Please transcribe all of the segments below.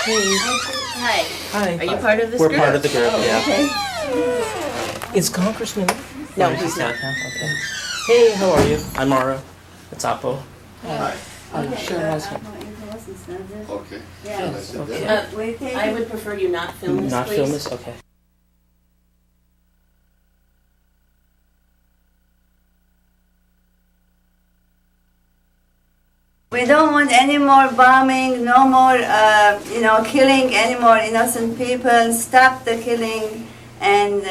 Hey. Hi. Hi. Are you part of this We're group? part of the group, Oh, yeah. Okay. Is Congressman? No, Or is he he's not. Okay. Hey, how are you? I'm Mara. It's Apo. Hi. Sure, husband. Okay. Yeah. I said Okay. that. I would prefer you not film this, Not please. film this? Okay. We don't want any more bombing, no more, killing any more innocent people. Stop the killing, and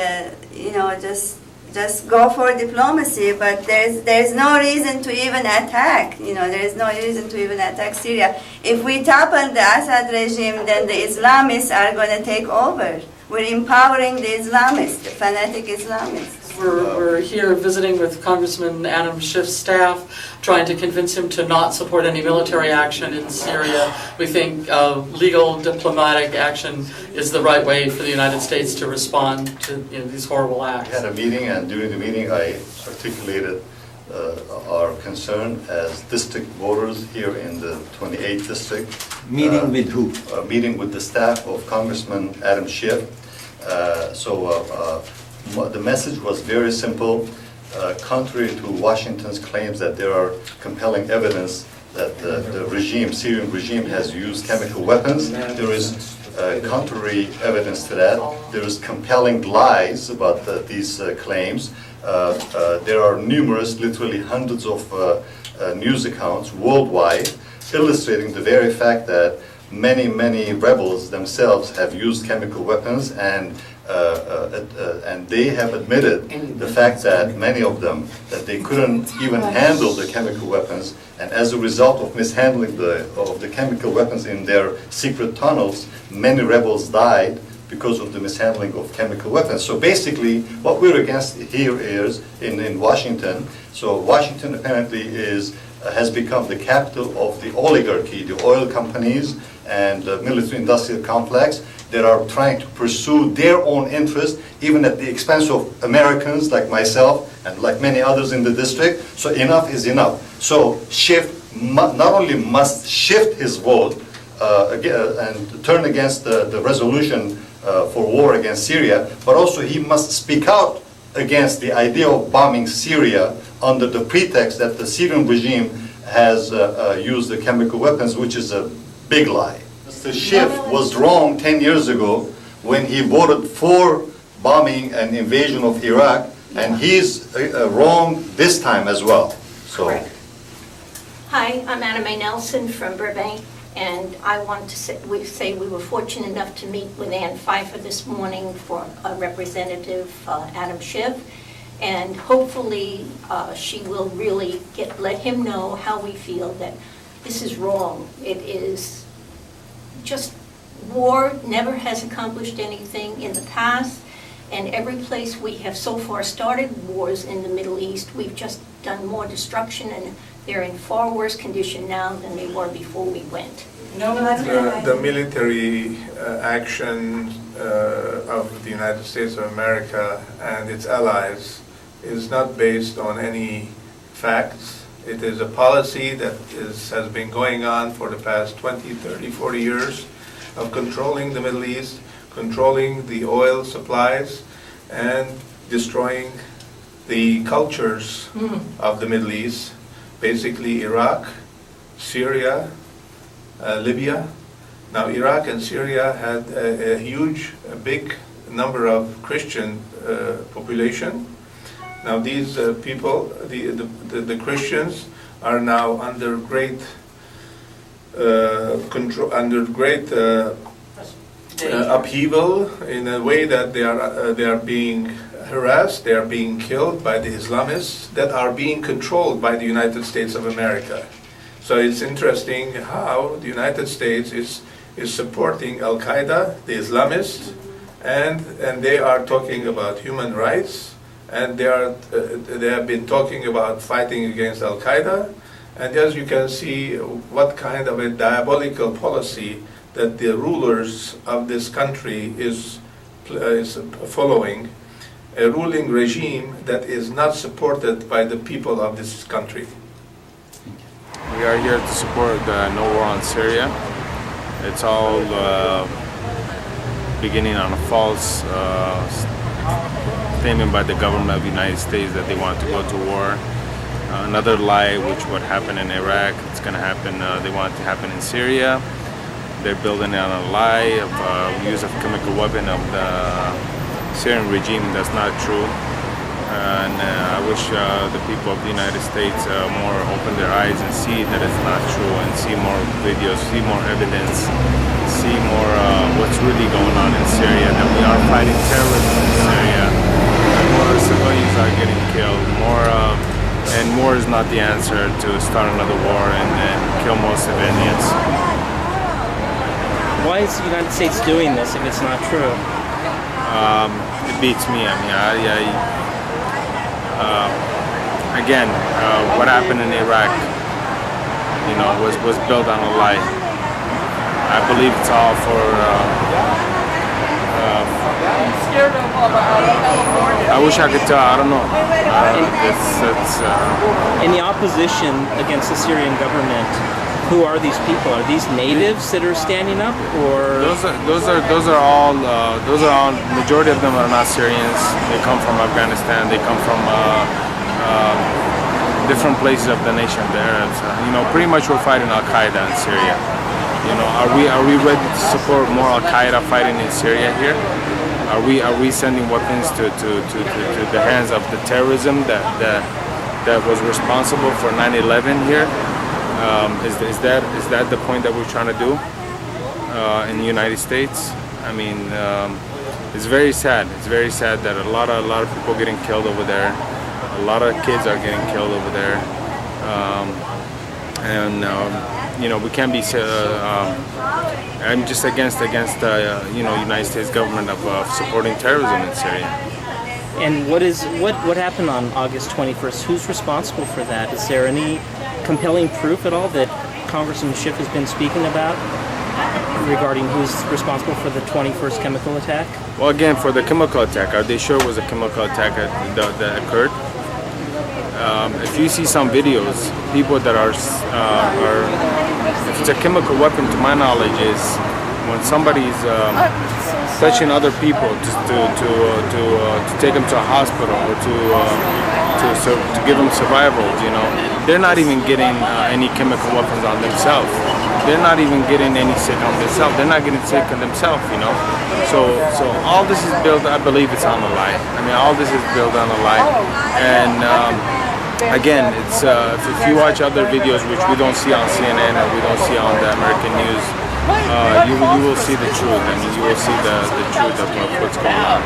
just go for diplomacy. But there's no reason to even attack. There is no reason to even attack Syria. If we topple the Assad regime, then the Islamists are going to take over. We're empowering the Islamists, the fanatic Islamists. We're here visiting with Congressman Adam Schiff's staff, trying to convince him to not support any military action in Syria. We think legal diplomatic action is the right way for the United States to respond to these horrible We acts. had a meeting, and during the meeting, I articulated our concern as district voters here in the 28th district. Meeting with who? Meeting with the staff of Congressman Adam Schiff. The message was very simple. Contrary to Washington's claims that there are compelling evidence that the Syrian regime has used chemical weapons, there is contrary evidence to that. There is compelling lies about these claims. There are numerous, literally hundreds of news accounts worldwide illustrating the very fact that many rebels themselves have used chemical weapons, and they have admitted the fact that many of them, that they couldn't even handle the chemical weapons, and as a result of mishandling of the chemical weapons in their secret tunnels, many rebels died because of the mishandling of chemical weapons. So basically, what we're against here is in Washington. So Washington apparently has become the capital of the oligarchy, the oil companies and the military-industrial complex that are trying to pursue their own interests, even at the expense of Americans like myself and like many others in the district. So enough is enough. So Schiff not only must shift his vote and turn against the resolution for war against Syria, but also he must speak out against the idea of bombing Syria under the pretext that the Syrian regime has used the chemical weapons, which is a big lie. Mr. Schiff was wrong 10 years ago when he voted for bombing an invasion of Iraq, and he's wrong this time as well. So. Correct. Hi, I'm Anna Mae Nelson from Burbank, and I want to say we were fortunate enough to meet with Ann Pfeiffer this morning for Representative Adam Schiff, and hopefully she will really let him know how we feel that this is wrong. It is just war never has accomplished anything in the past, and every place we have so far started wars in the Middle East, we've just done more destruction, and they're in far worse condition now than they were before we went. The military action of the United States of America and its allies is not based on any facts. It is a policy that has been going on for the past 20, 30, 40 years of controlling the Middle East, controlling the oil supplies, and destroying the cultures of the Middle East, basically Iraq, Syria, Libya. Now Iraq and Syria had a big number of Christian population. Now these people, the Christians, are now under great control, under great upheaval, in a way that they are being harassed, they are being killed by the Islamists that are being controlled by the United States of America. So it's interesting how the United States is supporting Al-Qaeda, the Islamists, and they are talking about human rights. And they have been talking about fighting against Al-Qaeda, and as you can see, what kind of a diabolical policy that the rulers of this country is following, a ruling regime that is not supported by the people of this country. We are here to support the no war on Syria. It's all beginning on a false statement by the government of the United States that they want to go to war. Another lie, which what happened in Iraq, it's going to happen. They want it to happen in Syria. They're building it on a lie of use of chemical weapon of the Syrian regime. That's not true. And I wish the people of the United States more open their eyes and see that it's not true, and see more videos, see more evidence, see more what's really going on in Syria, that we are fighting terrorism in Syria, and more civilians are getting killed, and war is not the answer to start another war and kill more civilians. Why is the United States doing this if it's not true? It beats me. I mean, again, what happened in Iraq, was built on a lie. I believe it's all for. I wish I could tell. I don't know. In the opposition against the Syrian government, who are these people? Are these natives that are standing up, or those are all majority of them are not Syrians. They come from Afghanistan. They come from different places of the nation there. Pretty much we're fighting Al-Qaeda in Syria. Are we ready to support more Al-Qaeda fighting in Syria here? Are we sending weapons to the hands of the terrorism that was responsible for 9/11 here? Is that the point that we're trying to do in the United States? I mean, it's very sad. It's very sad that a lot of people getting killed over there. A lot of kids are getting killed over there, we can't be. I'm just against United States government of supporting terrorism in Syria. and what happened on August 21st? Who's responsible for that? Is there any compelling proof at all that Congressman Schiff has been speaking about regarding who's responsible for the 21st chemical attack? Well, again, for the chemical attack, are they sure it was a chemical attack that occurred? If you see some videos, people that are if it's a chemical weapon, to my knowledge, is when somebody's touching other people to take them to a hospital or to give them survival. They're not even getting any chemical weapons on themselves. They're not even getting any sick on themselves. They're not getting sick on themselves. So all this is built. I believe it's on a lie. I mean, all this is built on a lie. And again, it's if you watch other videos which we don't see on CNN or we don't see on the American news, you will see the truth. I mean, you will see the truth of what's going on.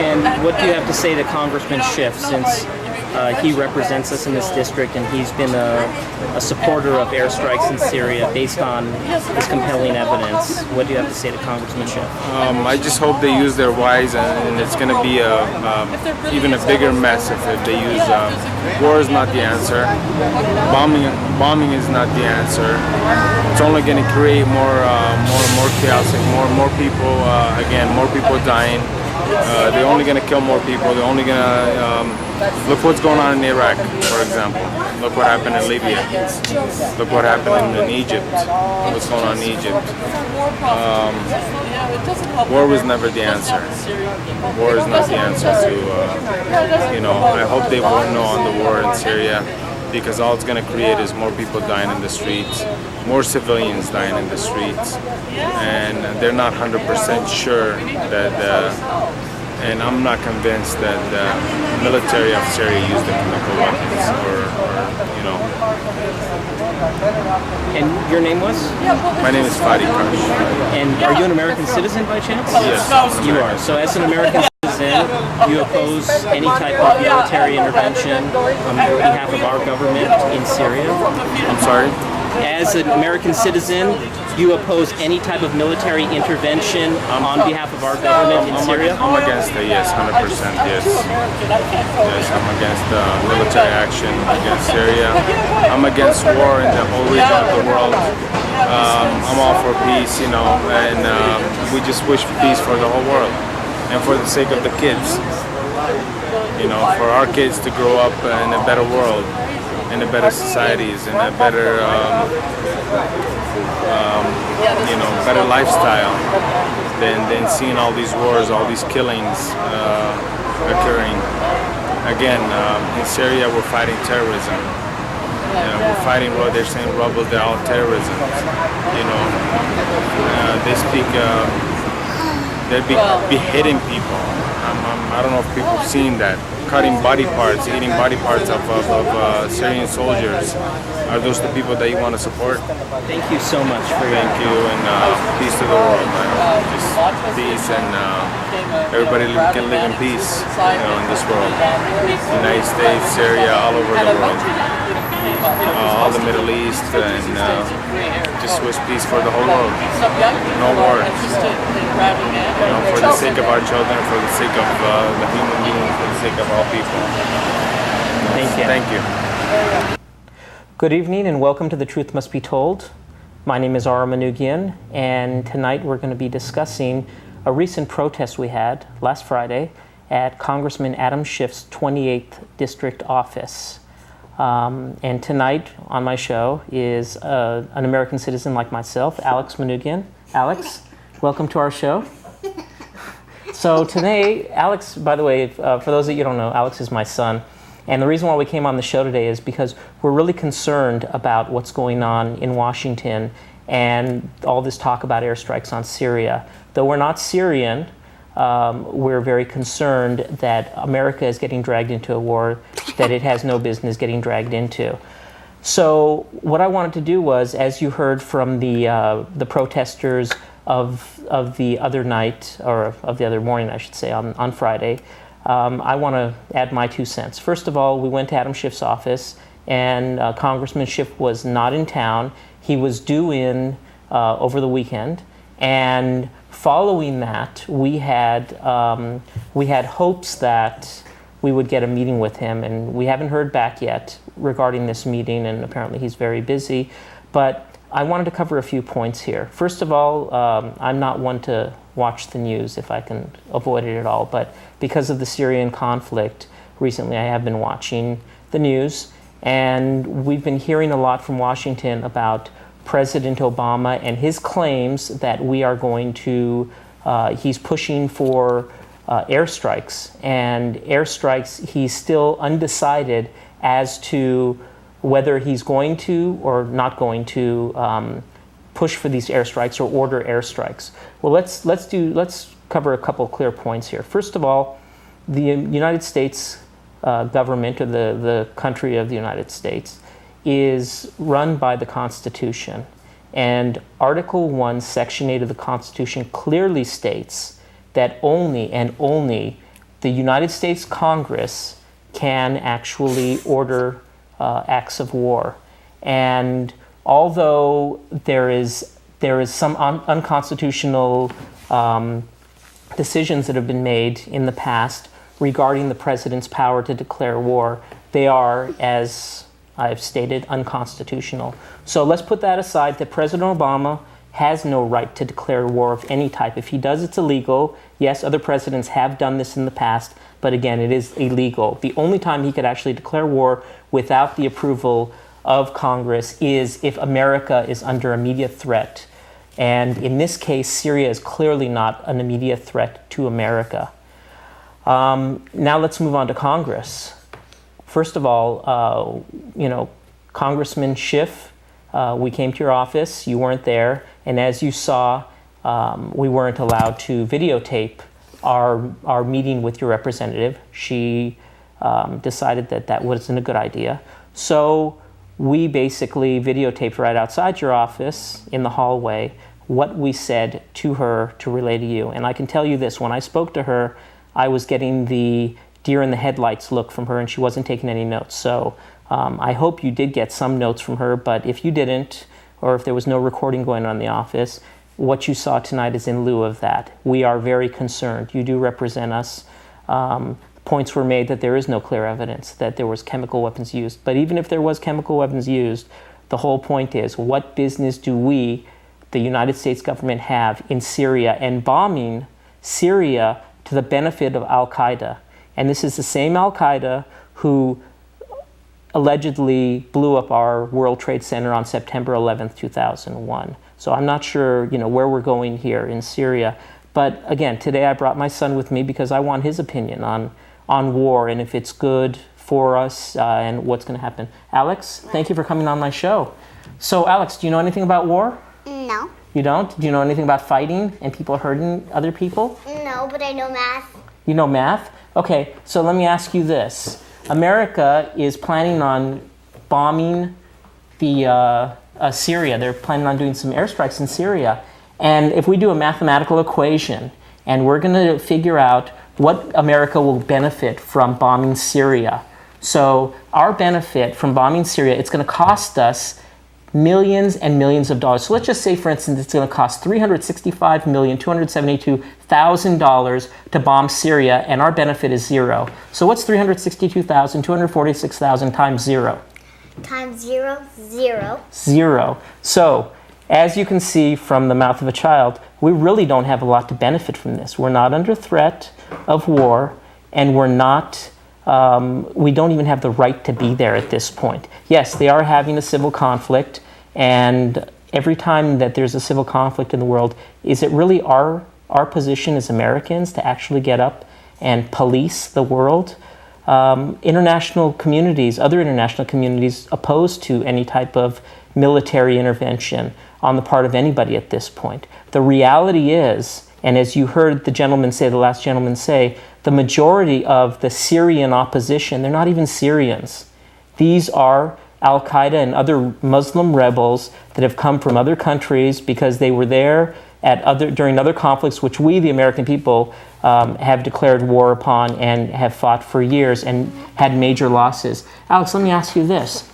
And what do you have to say to Congressman Schiff, since he represents us in this district and he's been a supporter of airstrikes in Syria based on this compelling evidence? What do you have to say to Congressman Schiff? I just hope they use their wise, and it's going to be even a bigger mess if they use war is not the answer. Bombing is not the answer. It's only going to create more chaos, more people. Again, more people dying. They're only going to kill more people. They're only going to look what's going on in Iraq, for example. Look what happened in Libya. Look what happened in Egypt. What's going on in Egypt. War was never the answer. War is not the answer to, I hope they won't know on the war in Syria, because all it's going to create is more people dying in the streets, more civilians dying in the streets, and they're not 100% sure that, and I'm not convinced that the military of Syria used the chemical weapons, And your name was? My name is Fadi Karsh. And are you an American citizen by chance? Yes. You are. So as an American citizen, you oppose any type of military intervention on behalf of our government in Syria? I'm sorry? As an American citizen, you oppose any type of military intervention on behalf of our government in Syria? I'm against it, yes, 100%, yes. Yes, I'm against military action against Syria. I'm against war in the whole region of the world. I'm all for peace, and we just wish peace for the whole world. And for the sake of the kids, for our kids to grow up in a better world, in a better societies, in a better better lifestyle than seeing all these wars, all these killings occurring. Again, in Syria, we're fighting terrorism. We're fighting what they're saying, rebels, they're all terrorism. They speak, they're beheading people. I don't know if people have seen that. Cutting body parts, eating body parts of Syrian soldiers. Are those the people that you want to support? Thank you so much for your Thank you, and peace to the world. Just peace, and everybody can live in peace, in this world. United States, Syria, all over the world, all the Middle East, and just wish peace for the whole world. No war. For the sake of our children, for the sake of the human beings, for the sake of all people. Thank you. Thank you. Good evening and welcome to The Truth Must Be Told. My name is Ara Manoogian, and tonight we're going to be discussing a recent protest we had last Friday at Congressman Adam Schiff's 28th District office. And tonight on my show is an American citizen like myself, Alex Manoogian. Alex, welcome to our show. So today, Alex, by the way, for those that you don't know, Alex is my son. And the reason why we came on the show today is because we're really concerned about what's going on in Washington and all this talk about airstrikes on Syria. Though we're not Syrian, we're very concerned that America is getting dragged into a war that it has no business getting dragged into. So what I wanted to do was, as you heard from the protesters of the other night, or of the other morning, I should say, on Friday, I want to add my 2 cents. First of all, we went to Adam Schiff's office, and Congressman Schiff was not in town. He was due in over the weekend, and following that, we had hopes that we would get a meeting with him, and we haven't heard back yet regarding this meeting, and apparently he's very busy. But I wanted to cover a few points here. First of all, I'm not one to watch the news if I can avoid it at all, but because of the Syrian conflict, recently I have been watching the news, and we've been hearing a lot from Washington about President Obama and his claims that we are going to, he's pushing for airstrikes, and airstrikes, he's still undecided as to whether he's going to or not going to push for these airstrikes or order airstrikes. Well, let's cover a couple of clear points here. First of all, the United States government, or the country of the United States, is run by the Constitution. And Article 1, Section 8 of the Constitution clearly states that only and only the United States Congress can actually order acts of war. And although there is some unconstitutional decisions that have been made in the past regarding the president's power to declare war, they are, as I've stated, unconstitutional. So let's put that aside, that President Obama has no right to declare war of any type. If he does, it's illegal. Yes, other presidents have done this in the past, but again, it is illegal. The only time he could actually declare war without the approval of Congress is if America is under immediate threat. And in this case, Syria is clearly not an immediate threat to America. Now let's move on to Congress. First of all, Congressman Schiff, we came to your office, you weren't there, and as you saw, we weren't allowed to videotape our meeting with your representative. She decided that wasn't a good idea. So we basically videotaped right outside your office in the hallway what we said to her to relay to you. And I can tell you this, when I spoke to her, I was getting the deer in the headlights look from her, and she wasn't taking any notes. So I hope you did get some notes from her, but if you didn't, or if there was no recording going on in the office, what you saw tonight is in lieu of that. We are very concerned. You do represent us. Points were made that there is no clear evidence that there was chemical weapons used. But even if there was chemical weapons used, the whole point is, what business do we, the United States government, have in Syria and bombing Syria to the benefit of Al-Qaeda? And this is the same Al-Qaeda who allegedly blew up our World Trade Center on September 11th, 2001. So I'm not sure, where we're going here in Syria. But again, today I brought my son with me because I want his opinion on war and if it's good for us and what's going to happen. Alex, thank you for coming on my show. So Alex, do you know anything about war? No. You don't? Do you know anything about fighting and people hurting other people? No, but I know math. You know math? Okay, so let me ask you this. America is planning on bombing the Syria. They're planning on doing some airstrikes in Syria. And if we do a mathematical equation and we're going to figure out what America will benefit from bombing Syria. So our benefit from bombing Syria, it's going to cost us millions and millions of dollars. So let's just say, for instance, it's going to cost $365,272,000 to bomb Syria, and our benefit is zero. So what's 362,246,000 times zero? Times 0, 0. Zero. So, as you can see from the mouth of a child, we really don't have a lot to benefit from this. We're not under threat of war, and we don't even have the right to be there at this point. Yes, they are having a civil conflict, and every time that there's a civil conflict in the world, is it really our position as Americans to actually get up and police the world? International communities, other international communities, opposed to any type of military intervention on the part of anybody at this point. The reality is, and as you heard the last gentleman say, the majority of the Syrian opposition, they're not even Syrians. These are Al-Qaeda and other Muslim rebels that have come from other countries because they were there during other conflicts, which we, the American people, have declared war upon and have fought for years and had major losses. Alex, let me ask you this.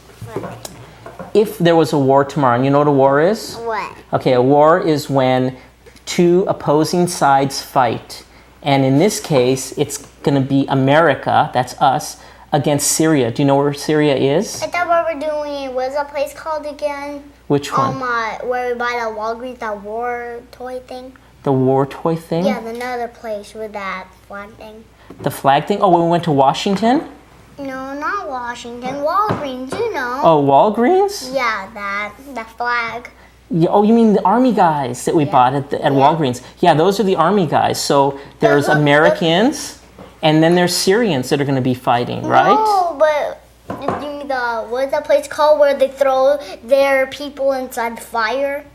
If there was a war tomorrow, and you know what a war is? What? Okay, a war is when two opposing sides fight. And in this case, it's going to be America, that's us, against Syria. Do you know where Syria is? I thought what we're doing, what's that place called again? Which one? Where we buy the Walgreens, that war toy thing. The war toy thing? Yeah, another place with that flag thing. The flag thing? Oh, when we went to Washington? No, not Washington. Walgreens, you know. Oh, Walgreens? Yeah, that flag. Yeah, oh, you mean the Army guys that we bought at Walgreens? Yeah, those are the Army guys. So there's Americans, and then there's Syrians that are going to be fighting, right? No, but what's that place called where they throw their people inside the fire?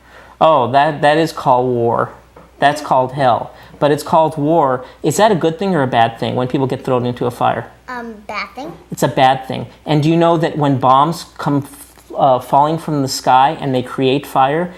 Oh, that is called war. That's called hell. But it's called war. Is that a good thing or a bad thing when people get thrown into a fire? Bad thing. It's a bad thing. And do you know that when bombs come falling from the sky and they create fire,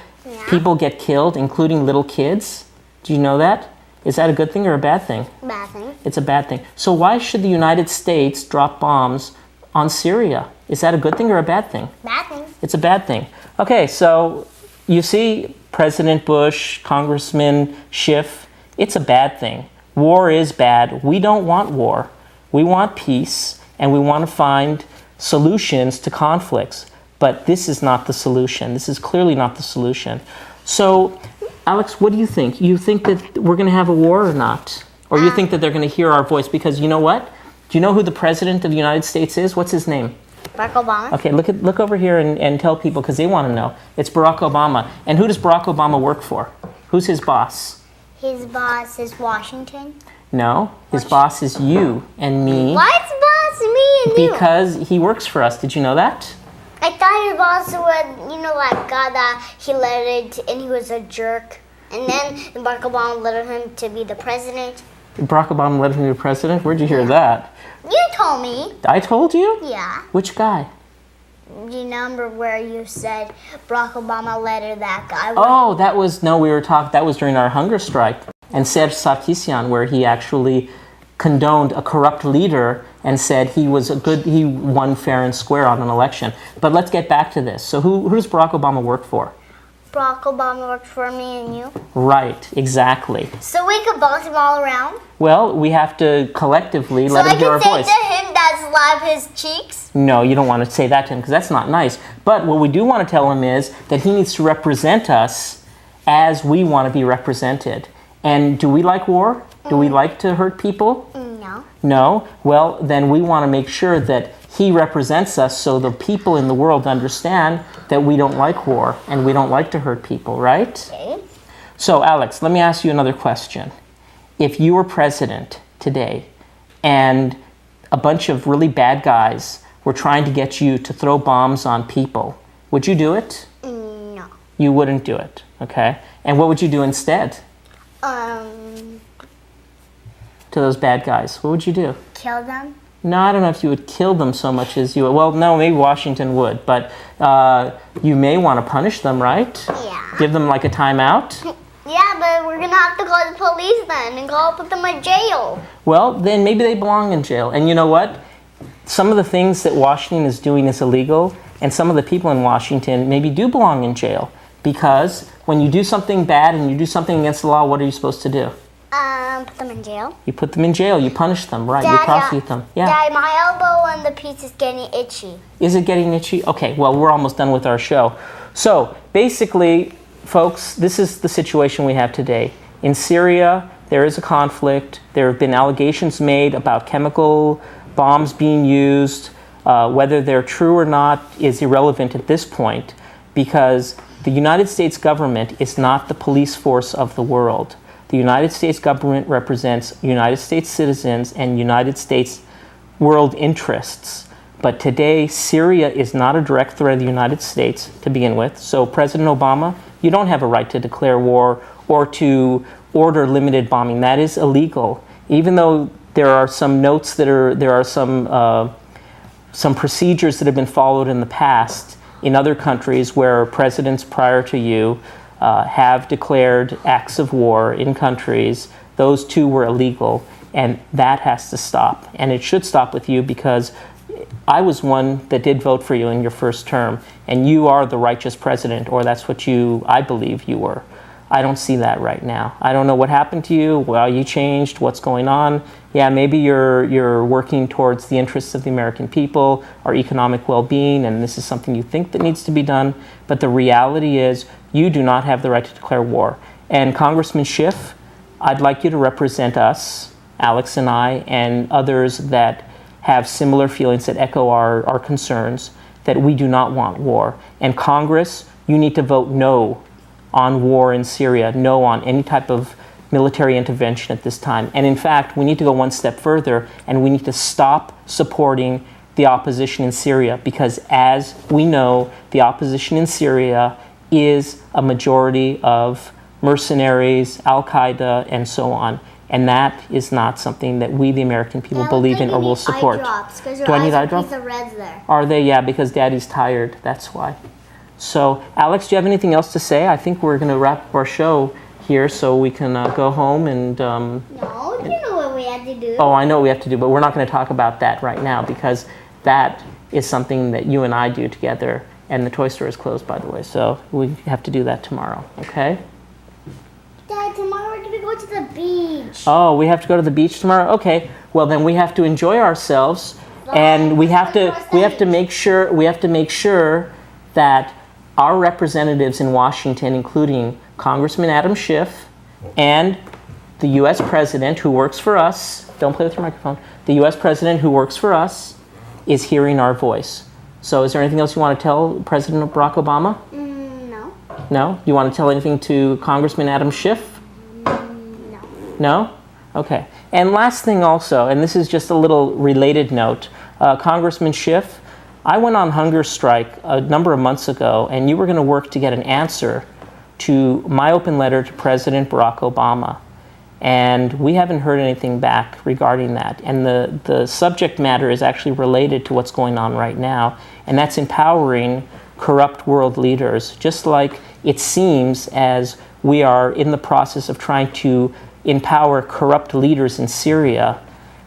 people get killed, including little kids? Do you know that? Is that a good thing or a bad thing? Bad thing. It's a bad thing. So why should the United States drop bombs on Syria? Is that a good thing or a bad thing? Bad thing. It's a bad thing. Okay, so you see President Bush, Congressman Schiff, it's a bad thing. War is bad. We don't want war. We want peace, and we want to find solutions to conflicts. But this is not the solution. This is clearly not the solution. So, Alex, what do you think? You think that we're going to have a war or not? Or you think that they're going to hear our voice? Because you know what? Do you know who the President of the United States is? What's his name? Barack Obama. Okay, look over here and tell people, because they want to know. It's Barack Obama. And who does Barack Obama work for? Who's his boss? His boss is Washington. No, his boss is you and me. What's boss me and you? Because he works for us. Did you know that? I thought his boss was, that guy that he let it and he was a jerk. And then Barack Obama let him to be the president. Barack Obama let him be president? Where'd you hear that? You told me. I told you? Yeah. Which guy? You remember where you said Barack Obama lettered that guy? Oh, that was during our hunger strike. And Serge Sarkisian, where he actually condoned a corrupt leader and said he won fair and square on an election. But let's get back to this. So who does Barack Obama work for? Barack Obama worked for me and you. Right, exactly. So we could boss him all around? Well, we have to collectively let him hear our voice. So I can say to him that slap his cheeks? No, you don't want to say that to him because that's not nice. But what we do want to tell him is that he needs to represent us as we want to be represented. And do we like war? Do we like to hurt people? No. No? Well, then we want to make sure that he represents us so the people in the world understand that we don't like war and we don't like to hurt people, right? Okay. So, Alex, let me ask you another question. If you were president today and a bunch of really bad guys were trying to get you to throw bombs on people, would you do it? No. You wouldn't do it, okay? And what would you do instead to those bad guys? What would you do? Kill them? No, I don't know if you would kill them so much as you would. Well, no, maybe Washington would, but you may want to punish them, right? Yeah. Give them like a timeout? Yeah, but we're gonna have to call the police then and put them in jail. Well, then maybe they belong in jail. And you know what? Some of the things that Washington is doing is illegal, and some of the people in Washington maybe do belong in jail. Because when you do something bad and you do something against the law, what are you supposed to do? Put them in jail. You put them in jail, you punish them, right? You prosecute them. Yeah. Daddy, my elbow and the piece is getting itchy. Is it getting itchy? Okay, well, we're almost done with our show. So, basically, folks, this is the situation we have today. In Syria, there is a conflict. There have been allegations made about chemical bombs being used. Whether they're true or not is irrelevant at this point because the United States government is not the police force of the world. The United States government represents United States citizens and United States world interests. But today, Syria is not a direct threat of the United States to begin with. So President Obama, you don't have a right to declare war or to order limited bombing. That is illegal. Even though there are some notes there are some procedures that have been followed in the past in other countries where presidents prior to you have declared acts of war in countries. Those too were illegal, and that has to stop. And it should stop with you because I was one that did vote for you in your first term, and you are the righteous president, or that's what I believe you were. I don't see that right now. I don't know what happened to you. Well, you changed. What's going on? Yeah, maybe you're working towards the interests of the American people, our economic well-being, and this is something you think that needs to be done. But the reality is you do not have the right to declare war. And Congressman Schiff, I'd like you to represent us, Alex and I, and others that have similar feelings that echo our concerns, that we do not want war. And Congress, you need to vote no on war in Syria, no on any type of military intervention at this time. And in fact, we need to go one step further and we need to stop supporting the opposition in Syria because as we know, the opposition in Syria is a majority of mercenaries, Al-Qaeda, and so on. And that is not something that we, the American people, believe in or will support. Do I need eye drops? Are they? Yeah, because Daddy's tired. That's why. So, Alex, do you have anything else to say? I think we're going to wrap up our show here so we can go home and... No, you know what we have to do. Oh, I know what we have to do, but we're not going to talk about that right now because that is something that you and I do together. And the toy store is closed, by the way, so we have to do that tomorrow, okay? Dad, tomorrow we're going to go to the beach. Oh, we have to go to the beach tomorrow? Okay. Well, then we have to enjoy ourselves, and we have to make sure that our representatives in Washington, including Congressman Adam Schiff and the U.S. President who works for us, don't play with your microphone, the U.S. President who works for us is hearing our voice. So is there anything else you want to tell President Barack Obama? No. No? Do you want to tell anything to Congressman Adam Schiff? No. No? Okay. And last thing also, and this is just a little related note, Congressman Schiff, I went on hunger strike a number of months ago, and you were going to work to get an answer to my open letter to President Barack Obama. And we haven't heard anything back regarding that. And the subject matter is actually related to what's going on right now, and that's empowering corrupt world leaders, just like it seems as we are in the process of trying to empower corrupt leaders in Syria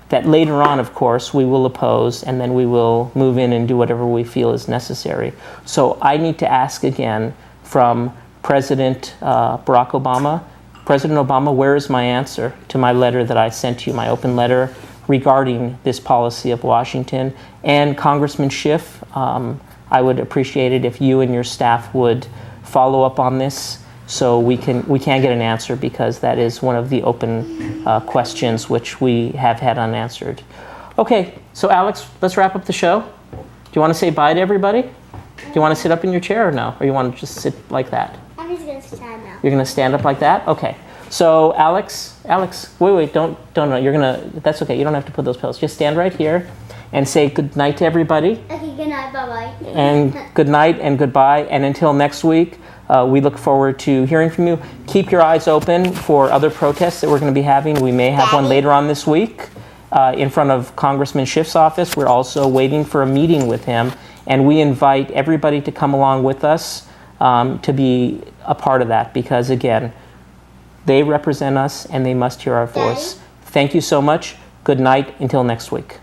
that later on, of course, we will oppose, and then we will move in and do whatever we feel is necessary. So I need to ask again from President Barack Obama, President Obama, where is my answer to my letter that I sent you, my open letter regarding this policy of Washington? And Congressman Schiff, I would appreciate it if you and your staff would follow up on this so we can get an answer, because that is one of the open questions which we have had unanswered. Okay, so Alex, let's wrap up the show. Do you want to say bye to everybody? Do you want to sit up in your chair or no? Or you want to just sit like that? I'm just going to stand up. You're going to stand up like that? Okay. So Alex, wait, don't, you're going to, that's okay. You don't have to put those pillows. Just stand right here and say good night to everybody. Okay, good night, bye-bye. And good night and goodbye. And until next week, we look forward to hearing from you. Keep your eyes open for other protests that we're going to be having. We may have one later on this week in front of Congressman Schiff's office. We're also waiting for a meeting with him. And we invite everybody to come along with us to be a part of that. Because again, they represent us and they must hear our voice. Thank you so much. Good night until next week.